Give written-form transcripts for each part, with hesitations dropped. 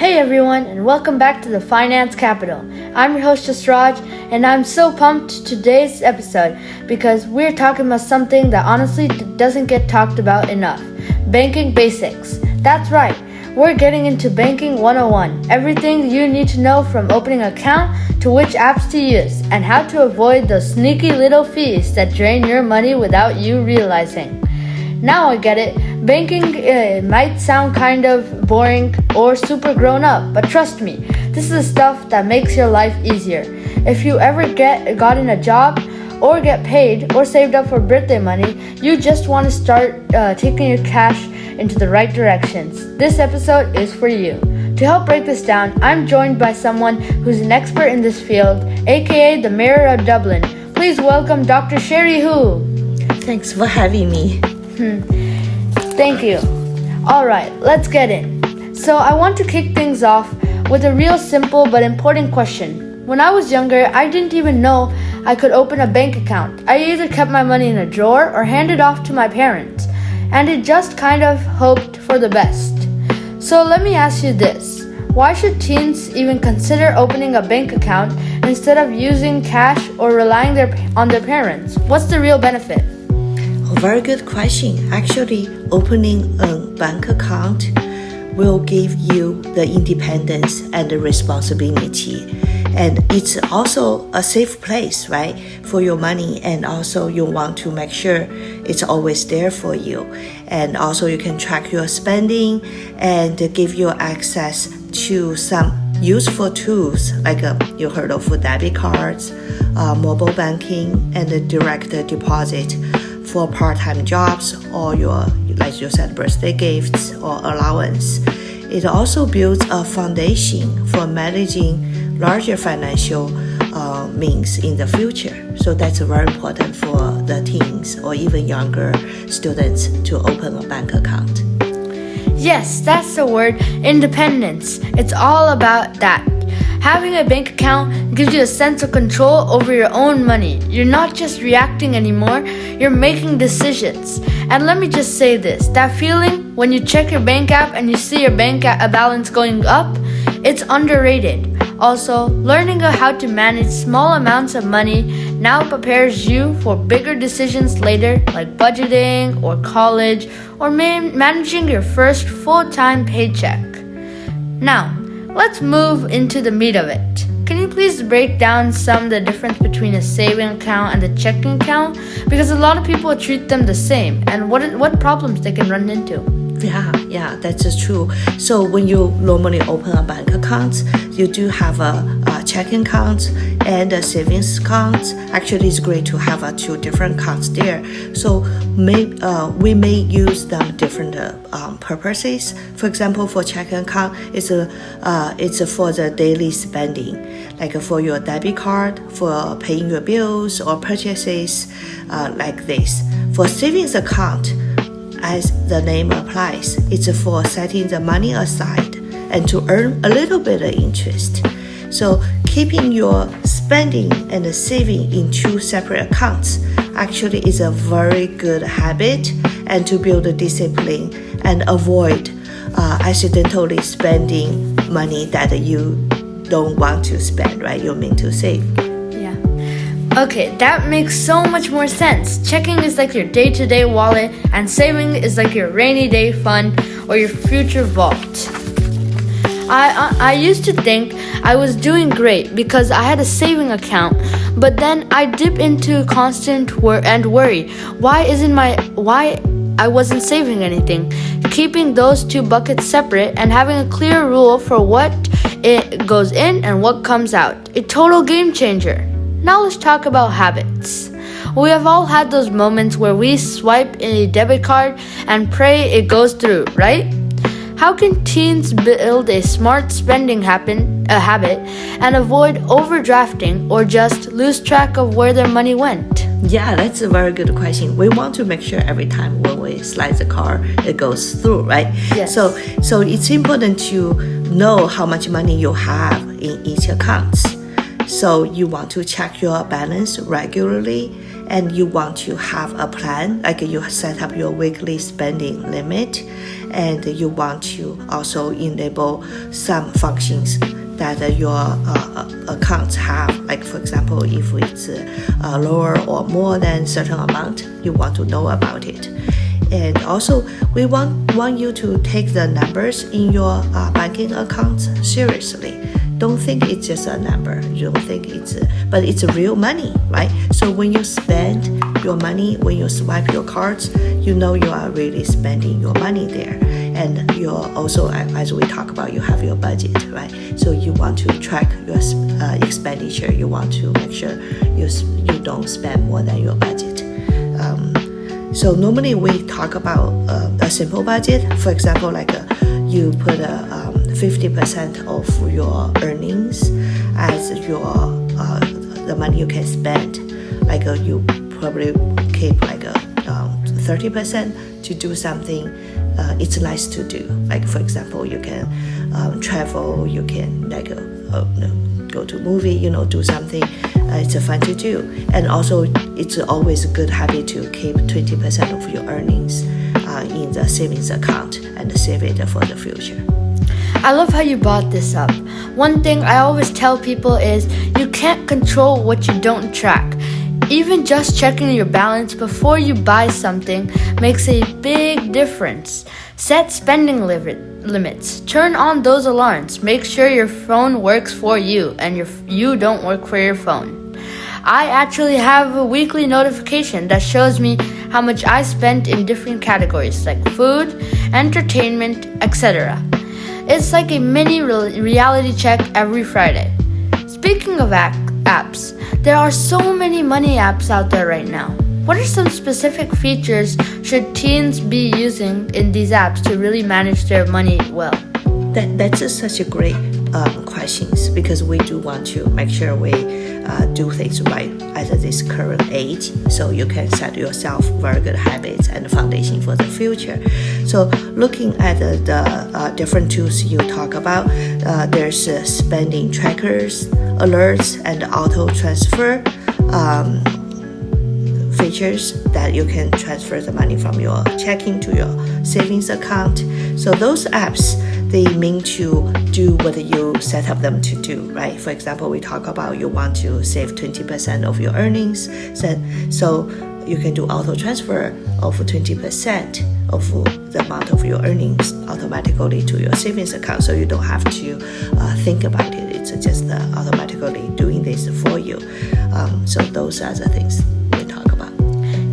Hey everyone, and welcome back to the Finance Capital. I'm your host Raj, and I'm so pumped today's episode because we're talking about something that honestly doesn't get talked about enough. Banking basics. That's right, we're getting into Banking 101. Everything you need to know from opening an account to which apps to use and how to avoid those sneaky little fees that drain your money without you realizing. Now I get it. Banking might sound kind of boring or super grown up, but trust me, this is the stuff that makes your life easier. If you ever gotten a job or get paid or saved up for birthday money, you just want to start taking your cash into the right directions. This episode is for you. To help break this down, I'm joined by someone who's an expert in this field, aka the Mayor of Dublin. Please welcome Dr. Sherry Hu. Thanks for having me. Thank you. Alright, let's get in. So I want to kick things off with a real simple but important question. When I was younger, I didn't even know I could open a bank account. I either kept my money in a drawer or handed off to my parents, and it just kind of hoped for the best. So let me ask you this. Why should teens even consider opening a bank account instead of using cash or relying on their parents? What's the real benefit? Very good question. Actually, opening a bank account will give you the independence and the responsibility. And it's also a safe place, right, for your money. And also you want to make sure it's always there for you. And also you can track your spending and give you access to some useful tools like you heard of debit cards, mobile banking, and the direct deposit for part-time jobs or your, like you said, birthday gifts or allowance. It also builds a foundation for managing larger financial means in the future. So that's very important for the teens or even younger students to open a bank account. Yes, that's the word, independence. It's all about that. Having a bank account gives you a sense of control over your own money. You're not just reacting anymore, you're making decisions. And let me just say this, that feeling when you check your bank app and you see your bank balance going up, it's underrated. Also, learning how to manage small amounts of money now prepares you for bigger decisions later, like budgeting or college or managing your first full-time paycheck. Now, let's move into the meat of it. Can you please break down some of the difference between a saving account and a checking account? Because a lot of people treat them the same, and what problems they can run into. Yeah, that's true. So when you normally open a bank account, you do have a checking account and a savings account. Actually, it's great to have two different accounts there. So we may use them different purposes. For example, for checking account, it's for the daily spending, like for your debit card, for paying your bills or purchases, like this. For savings account, as the name applies, it's for setting the money aside and to earn a little bit of interest. So keeping your spending and saving in two separate accounts actually is a very good habit, and to build a discipline and avoid accidentally spending money that you don't want to spend, right? You mean to save. Okay, that makes so much more sense. Checking is like your day-to-day wallet, and saving is like your rainy day fund or your future vault. I used to think I was doing great because I had a saving account, but then I dip into constant worry. Why I wasn't saving anything? Keeping those two buckets separate and having a clear rule for what it goes in and what comes out. A total game changer. Now let's talk about habits. We have all had those moments where we swipe a debit card and pray it goes through, right? How can teens build a smart spending habit and avoid overdrafting or just lose track of where their money went? Yeah, that's a very good question. We want to make sure every time when we slide the card, it goes through, right? Yes. So it's important to know how much money you have in each account. So you want to check your balance regularly, and you want to have a plan, like you set up your weekly spending limit, and you want to also enable some functions that your accounts have. Like for example, if it's lower or more than certain amount, you want to know about it. And also, we want you to take the numbers in your banking accounts seriously. Don't think it's just a number. You don't think but it's real money, right? So when you spend your money, when you swipe your cards, you know you are really spending your money there. And you're also, as we talk about, you have your budget, right? So you want to track your expenditure. You want to make sure you don't spend more than your budget. So normally we talk about a simple budget. For example, like you put 50% of your earnings as the money you can spend. Like you probably keep like 30% to do something it's nice to do. Like for example, you can travel, you can like go to movie, do something it's fun to do. And also it's always a good habit to keep 20% of your earnings in the savings account and save it for the future. I love how you brought this up. One thing I always tell people is you can't control what you don't track. Even just checking your balance before you buy something makes a big difference. Set spending limits. Turn on those alarms. Make sure your phone works for you and you don't work for your phone. I actually have a weekly notification that shows me how much I spent in different categories like food, entertainment, etc. It's like a mini reality check every Friday. Speaking of apps, there are so many money apps out there right now. What are some specific features should teens be using in these apps to really manage their money well? That's such a great questions, because we do want to make sure we do things right at this current age, so you can set yourself very good habits and foundation for the future. So looking at the different tools you talk about, there's spending trackers, alerts, and auto transfer features that you can transfer the money from your checking to your savings account. So those apps, they mean to do what you set up them to do, right? For example, we talk about you want to save 20% of your earnings, so you can do auto transfer of 20% of the amount of your earnings automatically to your savings account, so you don't have to think about it. It's just automatically doing this for you. So those are the things we talk about.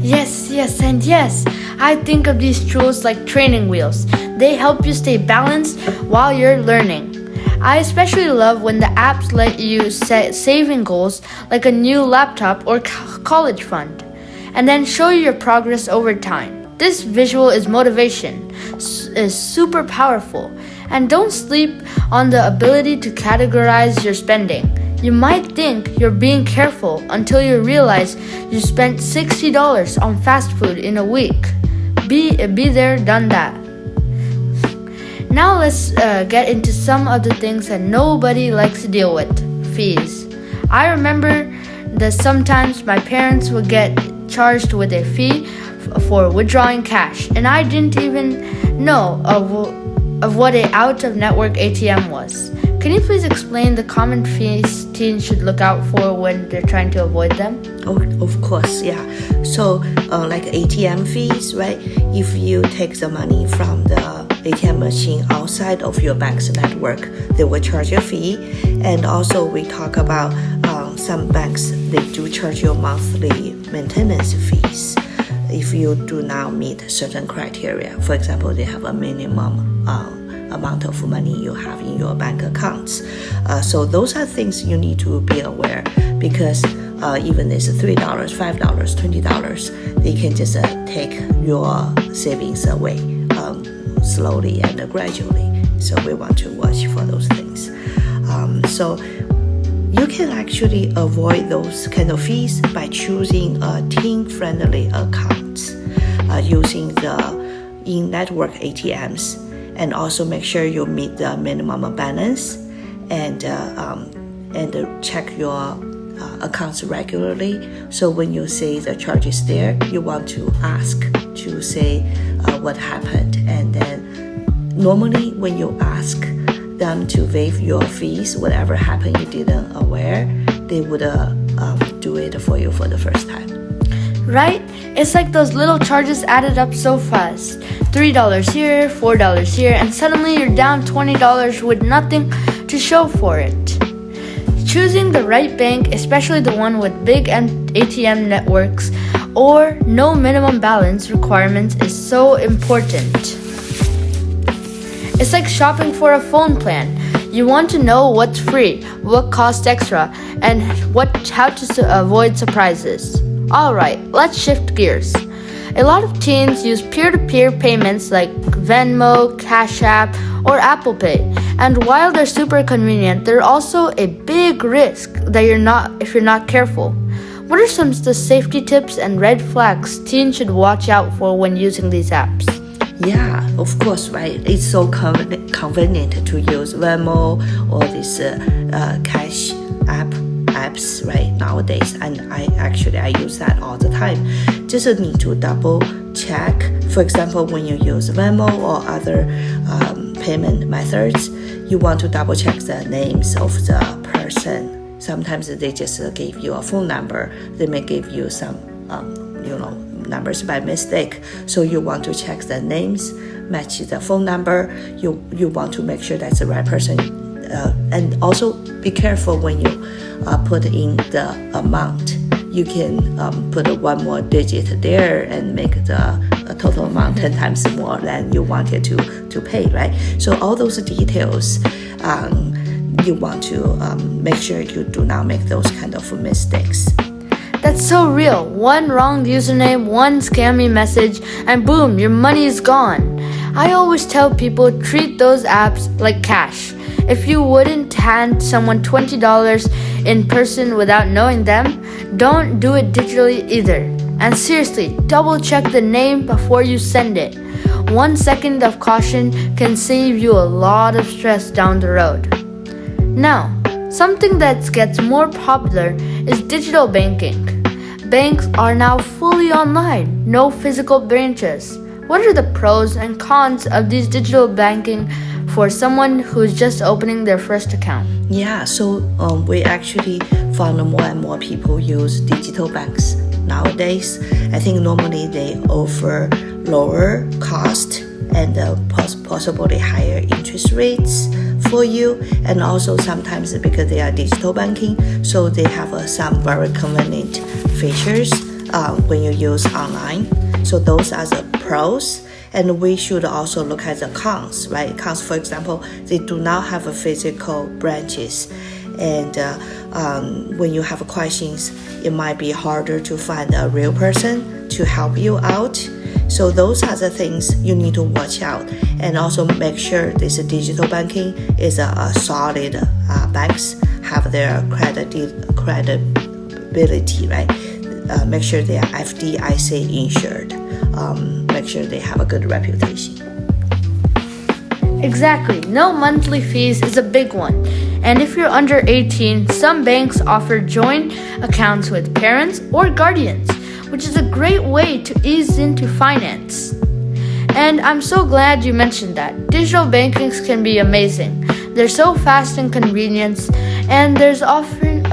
Yes, and yes. I think of these tools like training wheels. They help you stay balanced while you're learning. I especially love when the apps let you set saving goals like a new laptop or college fund, and then show you your progress over time. This visual is motivation, is super powerful, and don't sleep on the ability to categorize your spending. You might think you're being careful until you realize you spent $60 on fast food in a week. Be there, done that. Now let's get into some of the things that nobody likes to deal with. Fees. I remember that sometimes my parents would get charged with a fee for withdrawing cash, and I didn't even know of what a out-of-network ATM was. Can you please explain the common fees teens should look out for when they're trying to avoid them? Oh, of course, yeah. So like ATM fees, right? If you take the money from the ATM machine outside of your bank's network, they will charge a fee. And also we talk about some banks, they do charge you monthly maintenance fees if you do not meet certain criteria. For example, they have a minimum amount of money you have in your bank accounts. So those are things you need to be aware, because even it's $3, $5, $20, they can just take your savings away slowly and gradually. So we want to watch for those things. So you can actually avoid those kind of fees by choosing a teen-friendly accounts, using the in-network ATMs, and also make sure you meet the minimum balance, and check your accounts regularly. So when you see the charges there, you want to ask to say what happened, and then normally when you ask them to waive your fees, whatever happened you didn't aware, they would do it for you for the first time. Right? It's like those little charges added up so fast. $3 here, $4 here, and suddenly you're down $20 with nothing to show for it. Choosing the right bank, especially the one with big ATM networks or no minimum balance requirements, is so important. It's like shopping for a phone plan. You want to know what's free, what costs extra, and how to avoid surprises. Alright, let's shift gears. A lot of teens use peer-to-peer payments like Venmo, Cash App, or Apple Pay. And while they're super convenient, they're also a big risk if you're not careful. What are some of the safety tips and red flags teens should watch out for when using these apps? Yeah, of course, right? It's so convenient to use Venmo or this Cash apps right nowadays, and I use that all the time. Just need to double check. For example, when you use Venmo or other payment methods, you want to double check the names of the person. Sometimes they just give you a phone number. They may give you some numbers by mistake, so you want to check the names, match the phone number. You want to make sure that's the right person, and also be careful when you put in the amount. You can put one more digit there and make the total amount 10 times more than you wanted to pay, right? So all those details, you want to make sure you do not make those kind of mistakes. That's so real. One wrong username, one scammy message, and boom, your money is gone. I always tell people, treat those apps like cash. If you wouldn't hand someone $20 in person without knowing them, don't do it digitally either. And seriously, double check the name before you send it. 1 second of caution can save you a lot of stress down the road. Now, something that gets more popular is digital banking. Banks are now fully online, no physical branches. What are the pros and cons of these digital banking for someone who's just opening their first account? Yeah, so we actually found more and more people use digital banks nowadays. I think normally they offer lower cost and possibly higher interest rates for you, and also sometimes because they are digital banking, so they have some very convenient features when you use online. So those are the pros, and we should also look at the cons, right? Cons, for example, they do not have a physical branches, and when you have questions, it might be harder to find a real person to help you out. So those are the things you need to watch out, and also make sure this digital banking is a solid banks have their credibility, right? Make sure they are FDIC insured. Make sure they have a good reputation. Exactly. No monthly fees is a big one. And if you're under 18, some banks offer joint accounts with parents or guardians, which is a great way to ease into finance. And I'm so glad you mentioned that. Digital bankings can be amazing. They're so fast and convenient, and there's often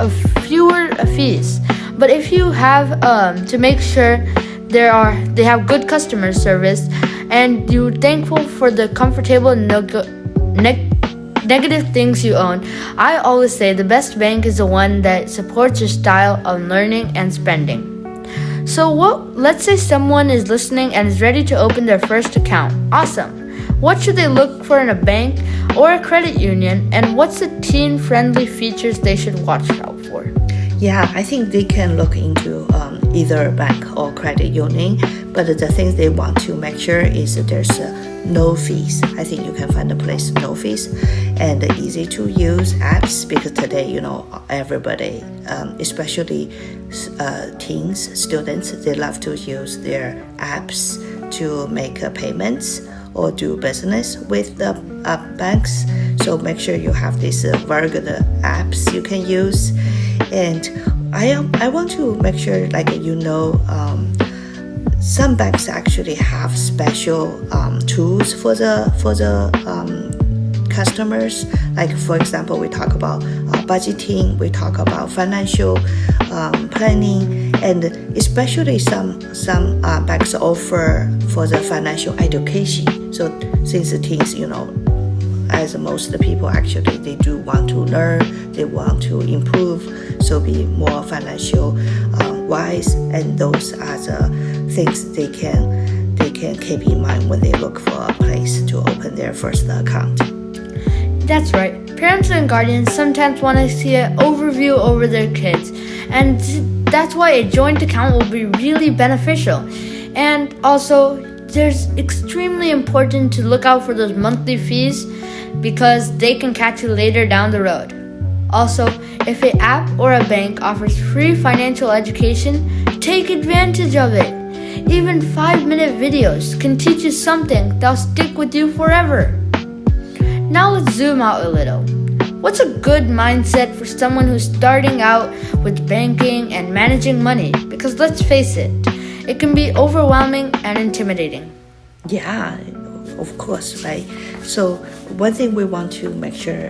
fewer fees. But if you have to make sure they have good customer service, and you're thankful for the comfortable negative things you own, I always say the best bank is the one that supports your style of learning and spending. So let's say someone is listening and is ready to open their first account. Awesome. What should they look for in a bank or a credit union, and what's the teen-friendly features they should watch out for? Yeah, I think they can look into either bank or credit union, but the things they want to make sure is that there's no fees. I think you can find a place no fees and easy to use apps, because today, everybody, especially teens, students, they love to use their apps to make payments or do business with the banks. So make sure you have these very good apps you can use. And I want to make sure, some banks actually have special tools for the customers. Like for example, we talk about budgeting, we talk about financial planning, and especially some banks offer for the financial education. So since the teens, as most of the people actually they do want to learn, they want to improve, so be more financial wise, and those are the things they can keep in mind when they look for a place to open their first account. That's right. Parents and guardians sometimes want to see an overview over their kids, and that's why a joint account will be really beneficial. And also, there's extremely important to look out for those monthly fees because they can catch you later down the road. Also, if an app or a bank offers free financial education, take advantage of it. Even 5-minute videos can teach you something that'll stick with you forever. Now let's zoom out a little. What's a good mindset for someone who's starting out with banking and managing money? Because let's face it, it can be overwhelming and intimidating. Yeah, of course, right? So one thing we want to make sure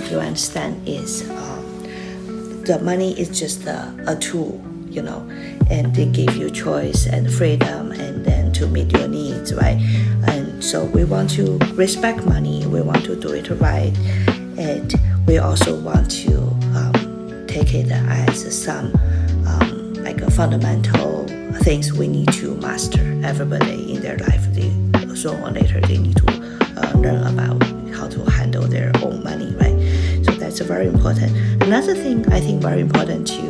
you understand is the money is just a tool, and they give you choice and freedom and then to meet your needs, right? And so we want to respect money, we want to do it right, and we also want to take it as some like a fundamental things we need to master. Everybody in their life, sooner or later they need to learn about how to handle their own money, right? So that's very important. Another thing I think very important to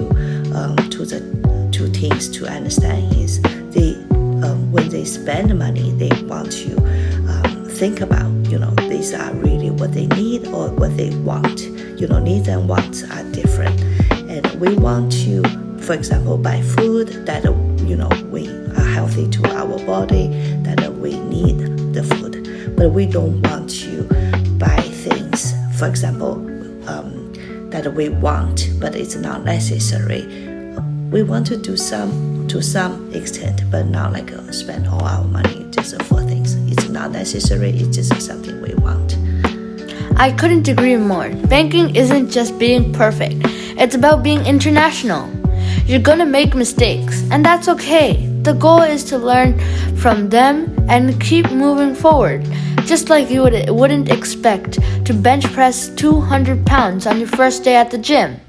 the two teens to understand is when they spend money, they want to think about, these are really what they need or what they want. Needs and wants are different. And we want to, for example, buy food that, we are healthy to our body, that we need the food. But we don't want to buy things, for example, that we want, but it's not necessary. We want to do to some extent, but not like spend all our money just for things. It's not necessary, it's just something we want. I couldn't agree more. Banking isn't just being perfect. It's about being international. You're gonna make mistakes, and that's okay. The goal is to learn from them and keep moving forward. Just like you wouldn't expect to bench press 200 pounds on your first day at the gym.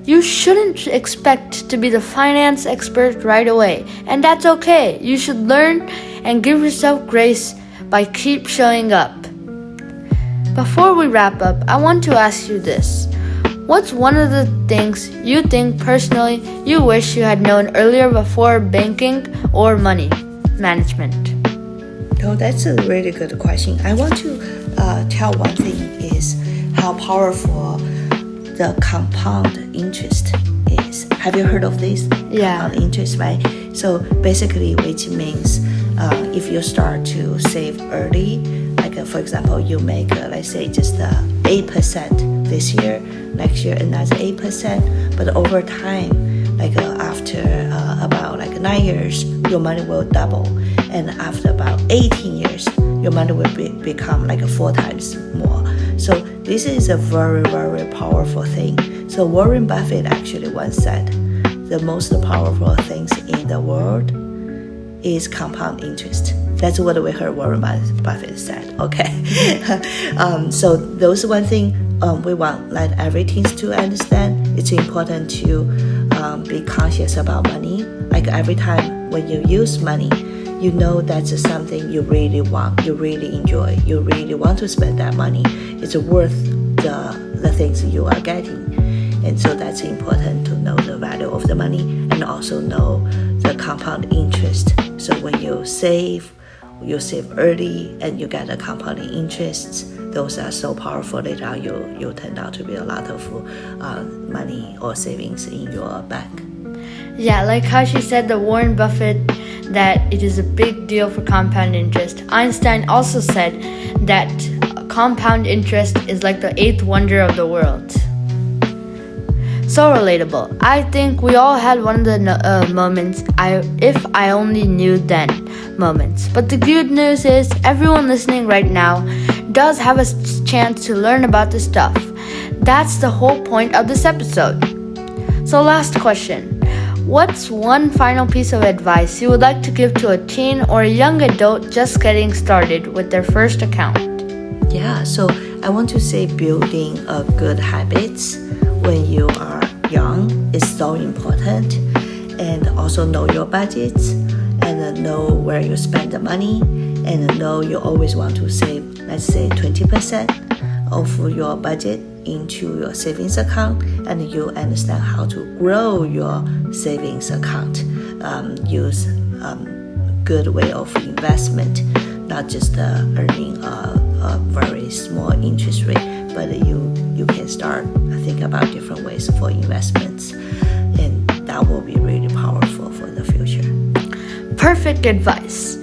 You shouldn't expect to be the finance expert right away, and that's okay. You should learn and give yourself grace by keep showing up. Before we wrap up, I want to ask you this. What's one of the things you think personally you wish you had known earlier before banking or money management? Oh, that's a really good question. I want to tell one thing is how powerful the compound interest is. Have you heard of this? Yeah. Compound interest, right? So basically, which means if you start to save early, like for example, you make let's say just 8% this year, next year another 8%, but over time, like after about 9 years, your money will double, and after about 18 years, your money will become 4 times more. So this is a very, very powerful thing. So Warren Buffett actually once said, the most powerful things in the world is compound interest. That's what we heard Warren Buffett said, okay? So those one thing we want like every teens to understand. It's important to be conscious about money. Like every time when you use money, you know that's something you really want, you really enjoy, you really want to spend that money. It's worth the things you are getting. And so that's important to know the value of the money and also know the compound interest. So when you save early and you get the compounding interests. Those are so powerful. Later on, you turn out to be a lot of money or savings in your bank. Yeah, like how she said the Warren Buffett that it is a big deal for compound interest. Einstein also said that compound interest is like the eighth wonder of the world. So relatable. I think we all had one of the moments, if I only knew then moments. But the good news is everyone listening right now does have a chance to learn about this stuff. That's the whole point of this episode. So last question. What's one final piece of advice you would like to give to a teen or a young adult just getting started with their first account? Yeah, so I want to say building a good habits when you are young is so important, and also know your budgets and know where you spend the money, and know you always want to save, let's say 20% of your budget into your savings account, and you understand how to grow your savings account. Use good way of investment, not just earning a very small interest rate, but you can start think about different ways for investments, and that will be really powerful for the future. Perfect advice.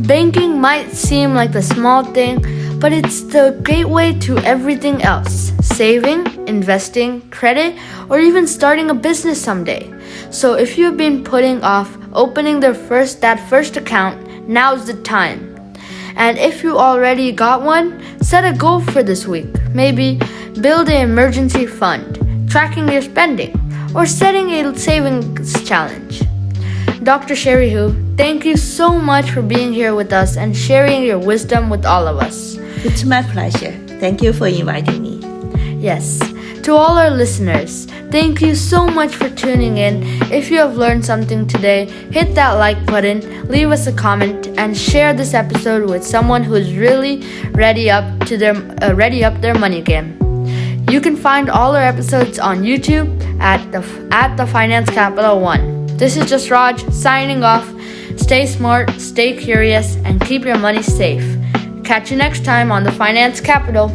Banking might seem like the small thing, but it's the gateway to everything else. Saving, investing, credit, or even starting a business someday. So if you've been putting off opening that first account, now's the time. And if you already got one, set a goal for this week. Maybe build an emergency fund, tracking your spending, or setting a savings challenge. Dr. Sherry Hu, thank you so much for being here with us and sharing your wisdom with all of us. It's my pleasure. Thank you for inviting me. Yes. To all our listeners, thank you so much for tuning in. If you have learned something today, hit that like button, leave us a comment, and share this episode with someone who is really ready up their money game. You can find all our episodes on YouTube at the Finance Capital 1. This is just Raj signing off. Stay smart, stay curious, and keep your money safe. Catch you next time on the Finance Capital.